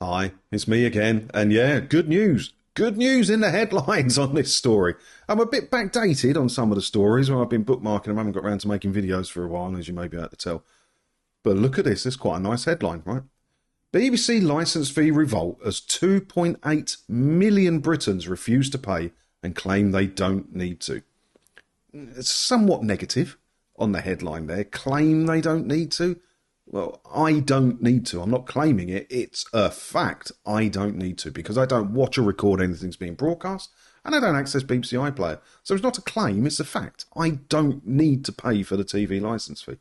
Hi, it's me again, and yeah, good news. Good news in the headlines on this story. I'm a bit backdated on some of the stories where I've been bookmarking them. I haven't got around to making videos for a while, as you may be able to tell. But look at this, it's quite a nice headline, right? BBC licence fee revolt as 2.8 million Britons refuse to pay and claim they don't need to. It's somewhat negative on the headline there. Claim they don't need to. Well, I don't need to. I'm not claiming it. It's a fact. I don't need to because I don't watch or record anything that's being broadcast and I don't access BBC iPlayer. So it's not a claim, it's a fact. I don't need to pay for the TV licence fee.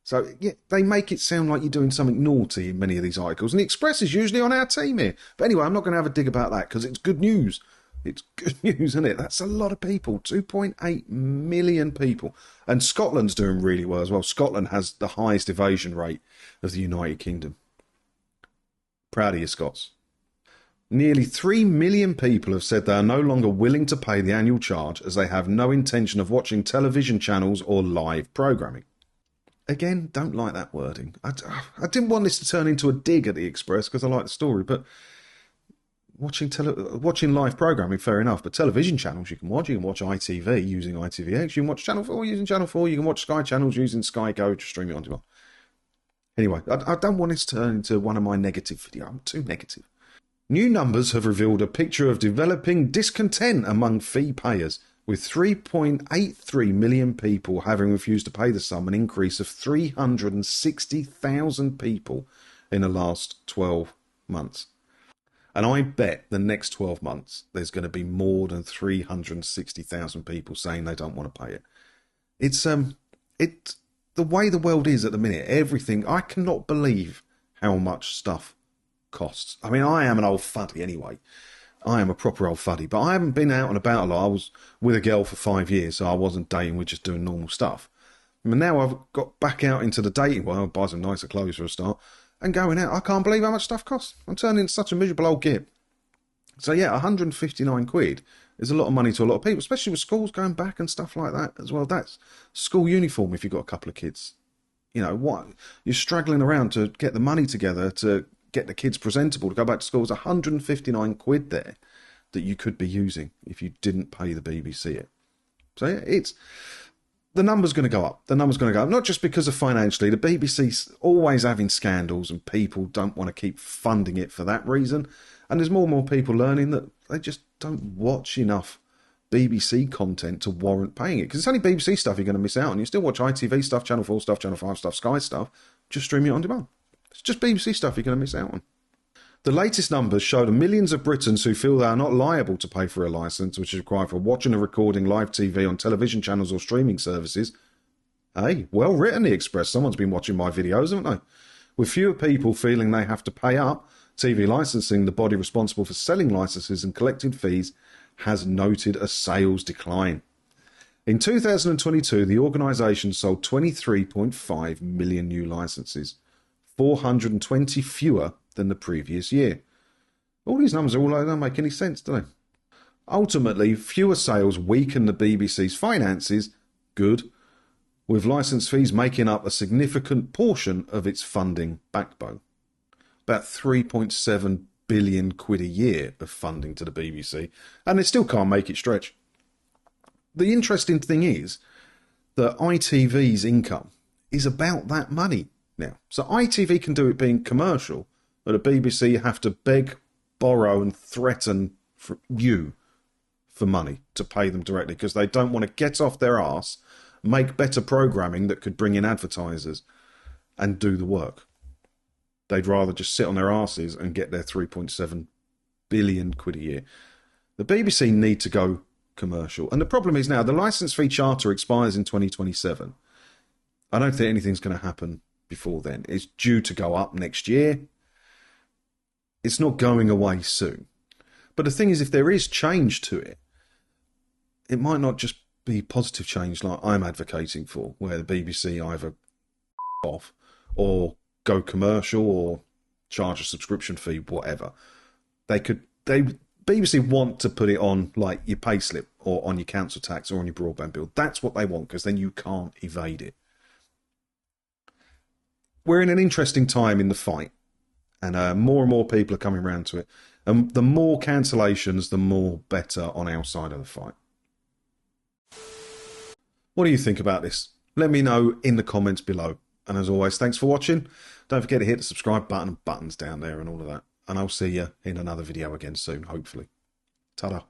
So, yeah, they make it sound like you're doing something naughty in many of these articles. And the Express is usually on our team here. But anyway, I'm not going to have a dig about that because it's good news. It's good news, isn't it? That's a lot of people. 2.8 million people. And Scotland's doing really well as well. Scotland has the highest evasion rate of the United Kingdom. Proud of you, Scots. Nearly 3 million people have said they are no longer willing to pay the annual charge as they have no intention of watching television channels or live programming. Again, don't like that wording. I didn't want this to turn into a dig at the Express because I like the story, but watching live programming, fair enough, but television channels you can watch. You can watch ITV using ITVX. You can watch Channel 4 using Channel 4. You can watch Sky channels using Sky Go to stream it on demand. Anyway, I don't want this to turn into one of my negative videos. I'm too negative. New numbers have revealed a picture of developing discontent among fee payers, with 3.83 million people having refused to pay the sum, an increase of 360,000 people in the last 12 months. And I bet the next 12 months there's going to be more than 360,000 people saying they don't want to pay it. It's the way the world is at the minute. Everything, I cannot believe how much stuff costs. I mean, I am an old fuddy anyway. I am a proper old fuddy, but I haven't been out and about a lot. I was with a girl for 5 years, so I wasn't dating, we're just doing normal stuff. And now I've got back out into the dating world, buy some nicer clothes for a start, and going out. I can't believe how much stuff costs. I'm turning into such a miserable old git. So yeah, 159 quid is a lot of money to a lot of people, especially with schools going back and stuff like that as well. That's school uniform if you've got a couple of kids. You know, what? You're struggling around to get the money together to get the kids presentable to go back to school. It's 159 quid there that you could be using if you didn't pay the BBC it. So yeah, the number's going to go up. The number's going to go up, not just because of financially. The BBC's always having scandals and people don't want to keep funding it for that reason. And there's more and more people learning that they just don't watch enough BBC content to warrant paying it. Because it's only BBC stuff you're going to miss out on. You still watch ITV stuff, Channel 4 stuff, Channel 5 stuff, Sky stuff. Just stream it on demand. It's just BBC stuff you're going to miss out on. The latest numbers show the millions of Britons who feel they are not liable to pay for a licence, which is required for watching or recording live TV on television channels or streaming services. Hey, well written, the Express. Someone's been watching my videos, haven't they? With fewer people feeling they have to pay up, TV licensing, the body responsible for selling licences and collecting fees, has noted a sales decline. In 2022, the organisation sold 23.5 million new licences, 420 fewer than the previous year. All these numbers don't make any sense, do they? Ultimately, fewer sales weaken the BBC's finances, good, with licence fees making up a significant portion of its funding backbone. About 3.7 billion quid a year of funding to the BBC, and they still can't make it stretch. The interesting thing is that ITV's income is about that money now. So ITV can do it being commercial, but the BBC have to beg, borrow and threaten for you for money to pay them directly because they don't want to get off their arse, make better programming that could bring in advertisers and do the work. They'd rather just sit on their arses and get their 3.7 billion quid a year. The BBC need to go commercial. And the problem is now the licence fee charter expires in 2027. I don't think anything's going to happen before then. It's due to go up next year. It's not going away soon. But the thing is, if there is change to it, it might not just be positive change like I'm advocating for, where the BBC either off or go commercial or charge a subscription fee, whatever. BBC want to put it on like your payslip or on your council tax or on your broadband bill. That's what they want because then you can't evade it. We're in an interesting time in the fight. And more and more people are coming around to it. And the more cancellations, the more better on our side of the fight. What do you think about this? Let me know in the comments below. And as always, thanks for watching. Don't forget to hit the subscribe button and buttons down there and all of that. And I'll see you in another video again soon, hopefully. Ta-da.